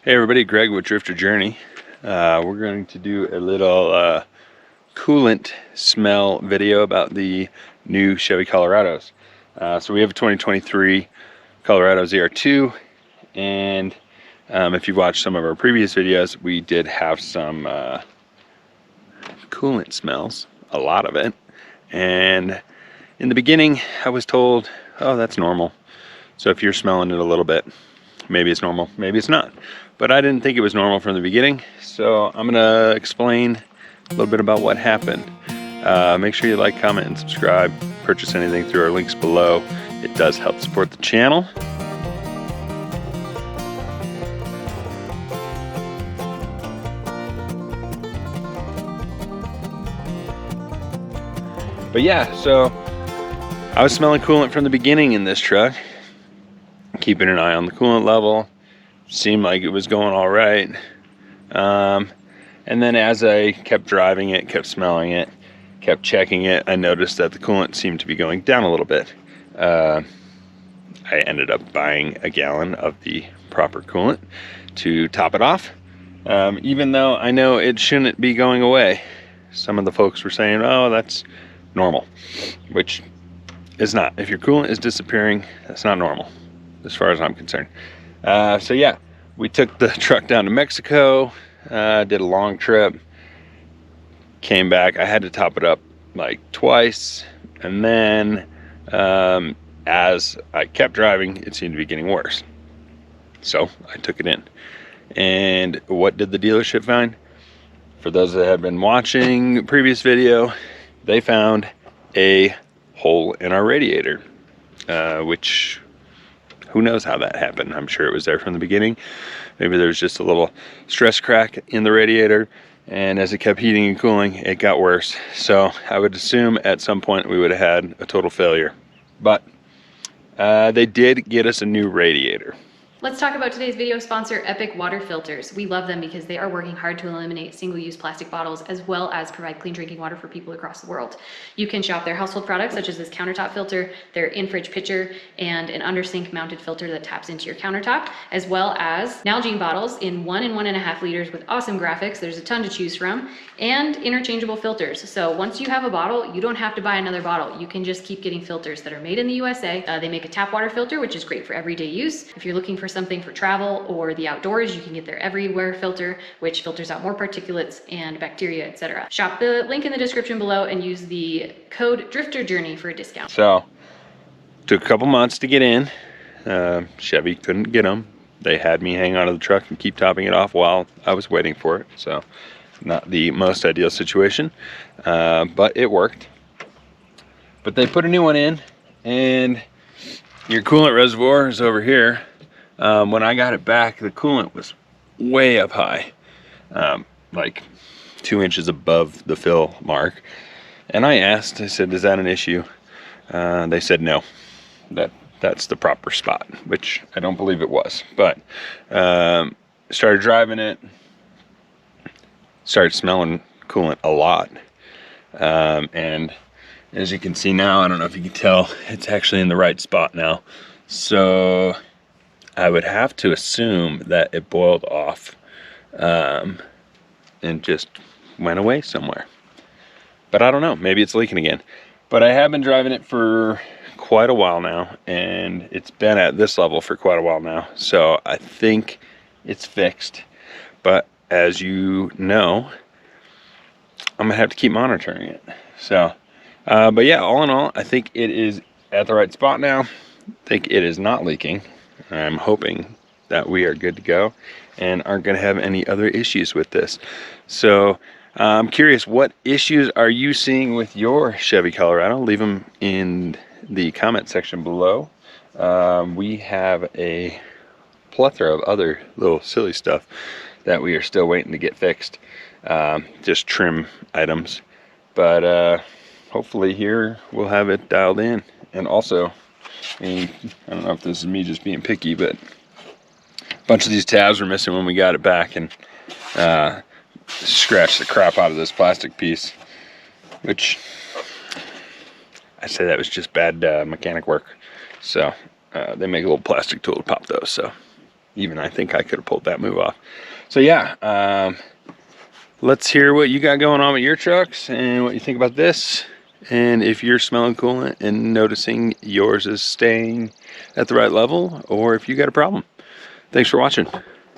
Hey everybody, Greg with Drifter Journey. We're going to do a little coolant smell video about the new Chevy Colorados. So we have a 2023 Colorado ZR2, and if you've watched some of our previous videos, we did have some coolant smells, a lot of it. And in the beginning, I was told, oh, that's normal. So if you're smelling it a little bit, maybe it's normal, maybe it's not. But I didn't think it was normal from the beginning, so I'm gonna explain a little bit about what happened. Make sure you like, comment, and subscribe. Purchase anything through our links below. It does help support the channel. But yeah, so I was smelling coolant from the beginning in this truck, keeping an eye on the coolant level. Seemed like it was going all right, and then as I kept driving it, kept smelling it, kept checking it, I noticed that the coolant seemed to be going down a little bit. I ended up buying a gallon of the proper coolant to top it off, even though I know it shouldn't be going away. Some of the folks were saying, oh, that's normal, which is not. If your coolant is disappearing, that's not normal as far as I'm concerned. So yeah, we took the truck down to Mexico, did a long trip, came back. I had to top it up like twice, and then as I kept driving, it seemed to be getting worse. So I took it in. And what did the dealership find? For those that have been watching the previous video, they found a hole in our radiator, which who knows how that happened. I'm sure it was there from the beginning. Maybe there was just a little stress crack in the radiator, and as it kept heating and cooling, it got worse. So I would assume at some point we would have had a total failure. But they did get us a new radiator. Let's talk about today's video sponsor, Epic Water Filters. We love them because they are working hard to eliminate single-use plastic bottles as well as provide clean drinking water for people across the world. You can shop their household products such as this countertop filter, their in-fridge pitcher, and an under-sink mounted filter that taps into your countertop, as well as Nalgene bottles in 1 and 1.5 liters with awesome graphics. There's a ton to choose from, and interchangeable filters. So once you have a bottle, you don't have to buy another bottle. You can just keep getting filters that are made in the USA. They make a tap water filter, which is great for everyday use. If you're looking for something for travel or the outdoors, you can get their everywhere filter, which filters out more particulates and bacteria, etc. Shop the link in the description below and use the code DRIFTERJOURNEY for a discount. So took a couple months to get in. Chevy couldn't get them. They had me hang onto the truck and keep topping it off while I was waiting for it. So not the most ideal situation, but it worked. But they put a new one in, and your coolant reservoir is over here. When I got it back, the coolant was way up high, like 2 inches above the fill mark. And I asked, I said, is that an issue? They said no, that's the proper spot, which I don't believe it was. But started driving it, started smelling coolant a lot. And as you can see now, I don't know if you can tell, it's actually in the right spot now. So I would have to assume that it boiled off and just went away somewhere. But I don't know, maybe it's leaking again. But I have been driving it for quite a while now, and it's been at this level for quite a while now. So I think it's fixed. But as you know, I'm gonna have to keep monitoring it. So, but yeah, all in all, I think it is at the right spot now. I think it is not leaking. I'm hoping that we are good to go and aren't going to have any other issues with this. So I'm curious, what issues are you seeing with your Chevy Colorado? Leave them in the comment section below. We have a plethora of other little silly stuff that we are still waiting to get fixed. Just trim items. But hopefully here we'll have it dialed in. And also, I don't know if this is me just being picky, but a bunch of these tabs were missing when we got it back, and scratched the crap out of this plastic piece, which I say that was just bad mechanic work. So they make a little plastic tool to pop those. So Even I think I could have pulled that move off. So yeah, let's hear what you got going on with your trucks and what you think about this. And if you're smelling coolant and noticing yours is staying at the right level, or if you got a problem. Thanks for watching.